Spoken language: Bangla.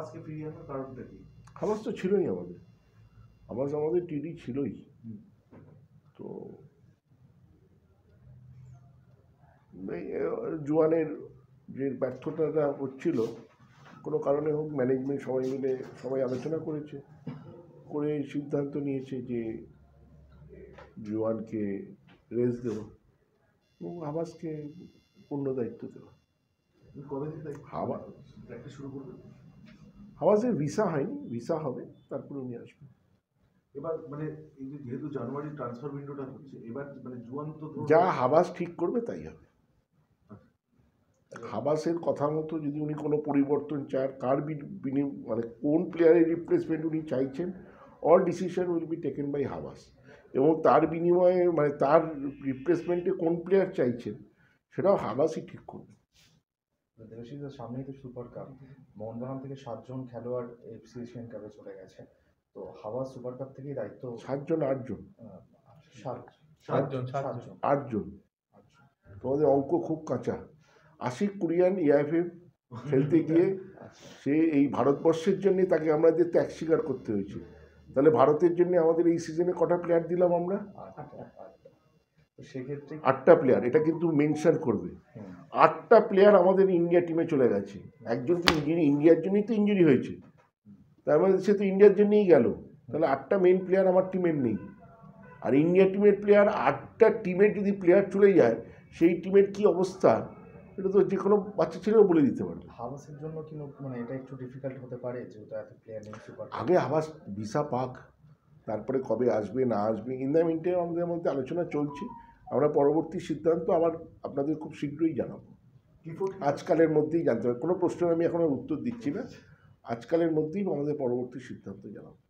হাবাসকে ফিরিয়ে আনার কারণটা কি? হাবাস তো ছিলই আমাদের টিডি ছিলই। তো জোয়ানের যে ব্যর্থতাটা হচ্ছিল কোনো কারণে হোক, ম্যানেজমেন্ট সবাই আলোচনা করেছে, করে সিদ্ধান্ত নিয়েছে যে জোয়ানকে রেস্ট দেওয়া এবং হাবাসকে পূর্ণ দায়িত্ব দেওয়া। কবে থেকে প্র্যাকটিস শুরু করবেন? হাবাসের ভিসা হয়নি, ভিসা হবে, তারপরে উনি আসবেন। এবার মানে এই যে যেহেতু জানুয়ারি ট্রান্সফার উইন্ডোটা হচ্ছে, এবার মানে জোয়ান তো যা হাবাস ঠিক করবে তাই হবে। হাবাসের কথা মতো যদি উনি কোনো পরিবর্তন চান, মানে কোন প্লেয়ারের রিপ্লেসমেন্ট উনি চাইছেন, all decision will be taken by Habas. এবং তার বিনিময়ে মানে তার রিপ্লেসমেন্টে কোন প্লেয়ার চাইছেন সেটাও হাবাসই ঠিক করবে। দেবাশিসের সামনেই তো সুপার কাপ, মোহনবাগান থেকে 7 জন খেলোয়াড় এফসি এশিয়ান কাপে চলে গেছে, তো হাওয়াস সুপার কাপ থেকেই দায়িত্ব 8জন। তোমাদের অঙ্ক খুব কাঁচা। আশিক কুরিয়ান এআইএফএ খেলতে গিয়ে সে এই ভারতবর্ষের জন্য তাকে আমাদের ত্যাগ স্বীকার করতে হয়েছে। তাহলে ভারতের জন্য আমাদের এই সিজনে কটা প্লেয়ার দিলাম আমরা? সেক্ষেত্রে 8টা প্লেয়ার, এটা কিন্তু মেনশন করবে। 8টা প্লেয়ার আমাদের ইন্ডিয়া টিমে চলে গেছে। একজন তো ইন্ডিয়ার জন্যই তো ইঞ্জুরি হয়েছে, তার মানে সে তো ইন্ডিয়ার জন্যই গেল। তাহলে 8টা মেইন প্লেয়ার আমার টিমের নেই। আর ইন্ডিয়া টিমের প্লেয়ার 8টা টিমের যদি প্লেয়ার চলে যায়, সেই টিমের কি অবস্থা এটা তো যে কোনো বাচ্চা ছেলেও বলে দিতে পারবে। হাবাসের জন্য কি মানে এটা একটু ডিফিকাল্ট হতে পারে, যেহেতু এত প্লেয়ার নেই সুপার। আগে হাবাস ভিসা পাক, তারপরে কবে আসবে না আসবে, ইন দ্য মিন টাইম আমাদের মধ্যে আলোচনা চলছে। আমরা পরবর্তী সিদ্ধান্ত আপনাদের খুব শীঘ্রই জানাবো। আজকালের মধ্যেই জানতে হবে, কোনো প্রশ্নের আমি এখনো উত্তর দিচ্ছি না। আজকালের মধ্যেই আমাদের পরবর্তী সিদ্ধান্ত জানাবো।